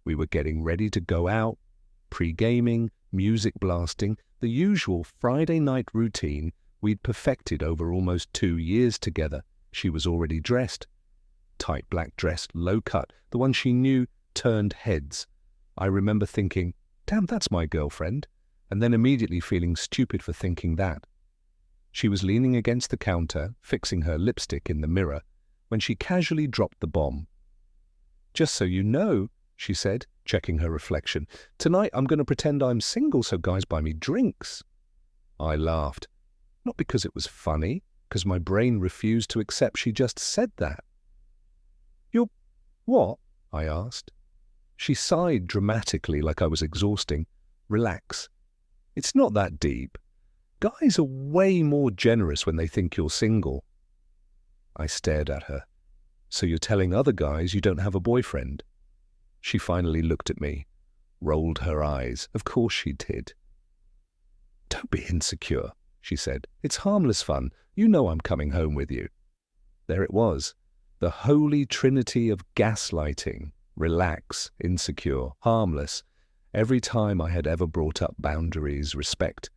We were getting ready to go out, pre-gaming, music blasting, the usual Friday night routine we'd perfected over almost 2 years together. She was already dressed. Tight black dress, low cut, the one she knew turned heads. I remember thinking, damn, that's my girlfriend, and then immediately feeling stupid for thinking that. She was leaning against the counter, fixing her lipstick in the mirror, when she casually dropped the bomb. "Just so you know," she said, checking her reflection, "tonight I'm going to pretend I'm single so guys buy me drinks." I laughed. Not because it was funny, because my brain refused to accept she just said that. "You're what?" I asked. She sighed dramatically like I was exhausting. "Relax. It's not that deep. Guys are way more generous when they think you're single." I stared at her. "So you're telling other guys you don't have a boyfriend?" She finally looked at me, rolled her eyes. Of course she did. "Don't be insecure," she said. "It's harmless fun. You know I'm coming home with you." There it was, the holy trinity of gaslighting. Relax, insecure, harmless. Every time I had ever brought up boundaries, respect,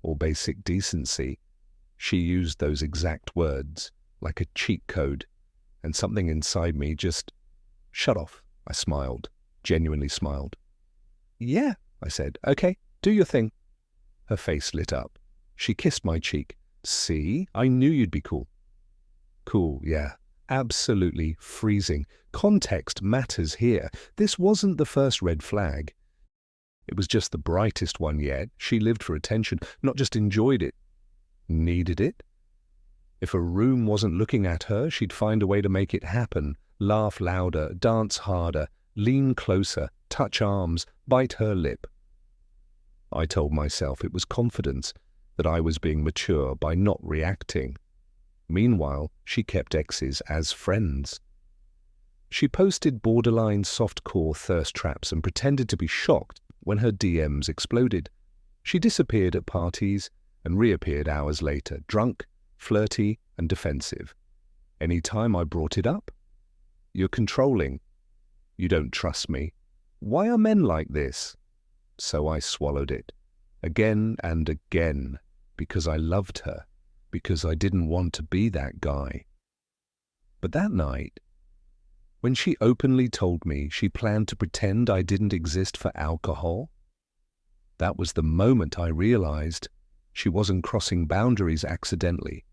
or basic decency, she used those exact words, like a cheat code, and something inside me just shut off. I smiled, genuinely smiled. "Yeah," I said. "Okay, do your thing." Her face lit up. She kissed my cheek. "See, I knew you'd be cool." Cool, yeah. Absolutely freezing. Context matters here. This wasn't the first red flag. It was just the brightest one yet. She lived for attention, not just enjoyed it. Needed it. If a room wasn't looking at her, she'd find a way to make it happen. Laugh louder, dance harder, lean closer, touch arms, bite her lip. I told myself it was confidence, that I was being mature by not reacting. Meanwhile, she kept exes as friends. She posted borderline softcore thirst traps and pretended to be shocked when her DMs exploded. She disappeared at parties and reappeared hours later, drunk, flirty, and defensive. Any time I brought it up, "You're controlling. You don't trust me. Why are men like this?" So I swallowed it, again and again, because I loved her, because I didn't want to be that guy. But that night, when she openly told me she planned to pretend I didn't exist for alcohol, that was the moment I realized she wasn't crossing boundaries accidentally.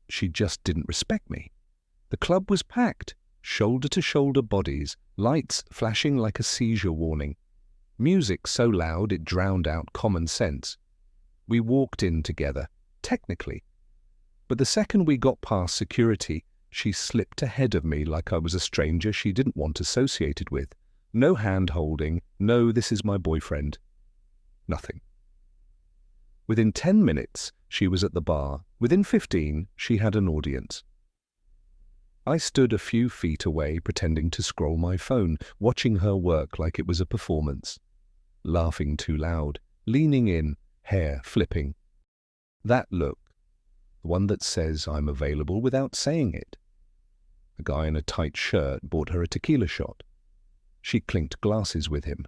She just didn't respect me. The club was packed, shoulder-to-shoulder bodies, lights flashing like a seizure warning. Music so loud it drowned out common sense. We walked in together, technically. But the second we got past security, she slipped ahead of me like I was a stranger she didn't want associated with. No hand-holding, no "this is my boyfriend." Nothing. Within 10 minutes, she was at the bar. Within 15, she had an audience. I stood a few feet away pretending to scroll my phone, watching her work like it was a performance. Laughing too loud, leaning in, hair flipping. That look, the one that says I'm available without saying it. A guy in a tight shirt bought her a tequila shot. She clinked glasses with him.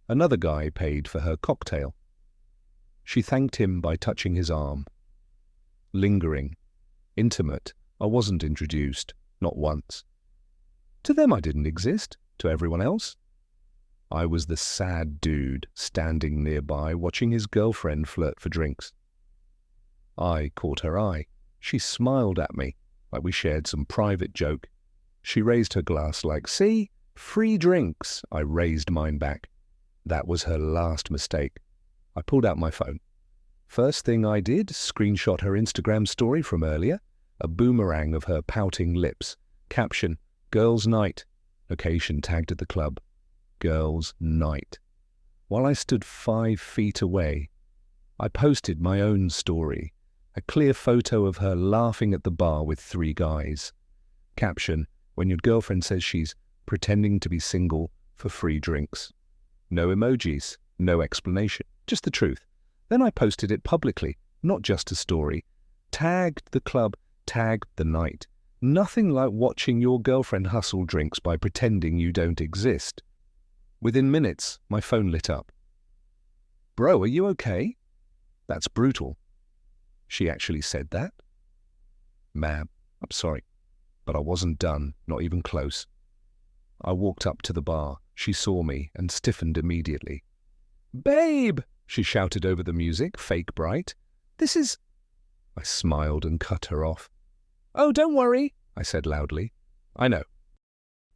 Another guy paid for her cocktail. She thanked him by touching his arm. Lingering, intimate, I wasn't introduced, not once. To them I didn't exist, to everyone else. I was the sad dude standing nearby watching his girlfriend flirt for drinks. I caught her eye. She smiled at me, like we shared some private joke. She raised her glass like, "See? Free drinks." I raised mine back. That was her last mistake. I pulled out my phone. First thing I did, screenshot her Instagram story from earlier, a boomerang of her pouting lips. Caption, "Girls' night." Location tagged at the club. Girls' night. While I stood 5 feet away, I posted my own story, a clear photo of her laughing at the bar with 3 guys. Caption, "When your girlfriend says she's pretending to be single for free drinks." No emojis, no explanation, just the truth. Then I posted it publicly, not just a story. Tagged the club, tagged the night. Nothing like watching your girlfriend hustle drinks by pretending you don't exist. Within minutes, my phone lit up. "Bro, are you okay?" "That's brutal." "She actually said that?" "Ma'am, I'm sorry, but I wasn't done, not even close." I walked up to the bar. She saw me and stiffened immediately. "Babe!" she shouted over the music, fake bright. "This is—" I smiled and cut her off. "Oh, don't worry," I said loudly. "I know.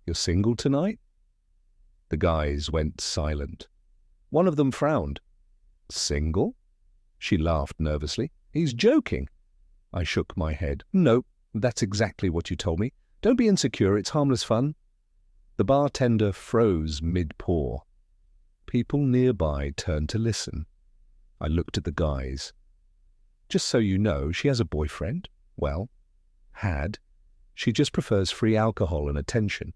You're single tonight?" The guys went silent. One of them frowned. "Single?" She laughed nervously. "He's joking." I shook my head. "No, that's exactly what you told me. Don't be insecure, it's harmless fun." The bartender froze mid-pour. People nearby turned to listen. I looked at the guys. "Just so you know, she has a boyfriend. Well, had. She just prefers free alcohol and attention."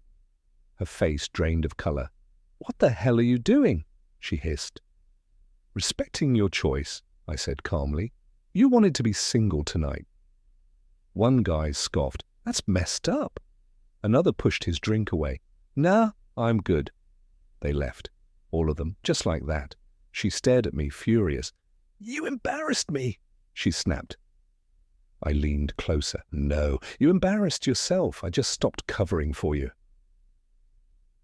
Her face drained of color. "What the hell are you doing?" she hissed. "Respecting your choice," I said calmly. "You wanted to be single tonight." One guy scoffed. "That's messed up." Another pushed his drink away. "Nah, I'm good." They left. All of them, just like that. She stared at me, furious. "You embarrassed me," she snapped. I leaned closer. "No, you embarrassed yourself. I just stopped covering for you."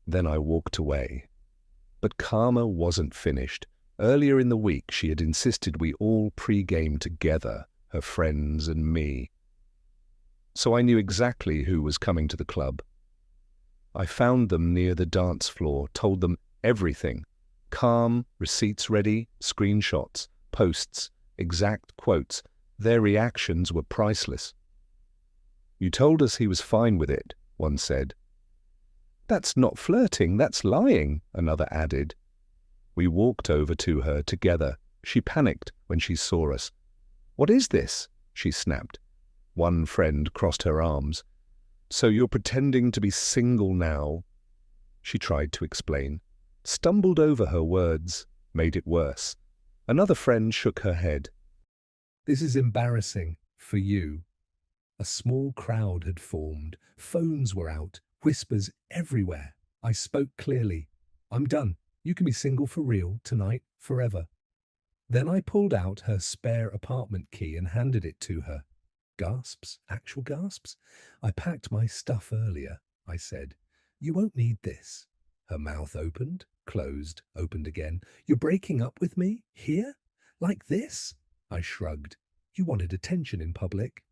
Then I walked away. But Karma wasn't finished. Earlier in the week, she had insisted we all pre-game together, her friends and me. So I knew exactly who was coming to the club. I found them near the dance floor, told them everything. Calm, receipts ready, screenshots, posts, exact quotes. Their reactions were priceless. "You told us he was fine with it," one said. "That's not flirting, that's lying," another added. We walked over to her together. She panicked when she saw us. "What is this?" she snapped. One friend crossed her arms. "So you're pretending to be single now?" She tried to explain, stumbled over her words, made it worse. Another friend shook her head. "This is embarrassing for you." A small crowd had formed. Phones were out, whispers everywhere. I spoke clearly. "I'm done. You can be single for real, tonight, forever." Then I pulled out her spare apartment key and handed it to her. Gasps, actual gasps. "I packed my stuff earlier," I said. "You won't need this." Her mouth opened, closed, opened again. "You're breaking up with me? Here? Like this?" I shrugged. "You wanted attention in public."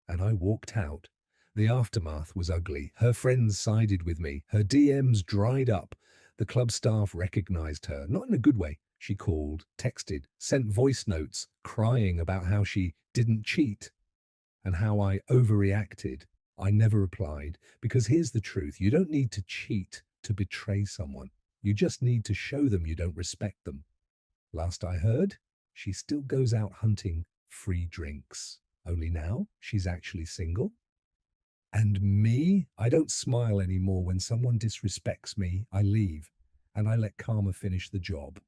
And I walked out. The aftermath was ugly. Her friends sided with me. Her DMs dried up. The club staff recognized her, not in a good way. She called, texted, sent voice notes, crying about how she didn't cheat and how I overreacted. I never replied, because here's the truth. You don't need to cheat to betray someone. You just need to show them you don't respect them. Last I heard, she still goes out hunting free drinks. Only now, she's actually single. And me, I don't smile anymore when someone disrespects me. I leave, and I let karma finish the job.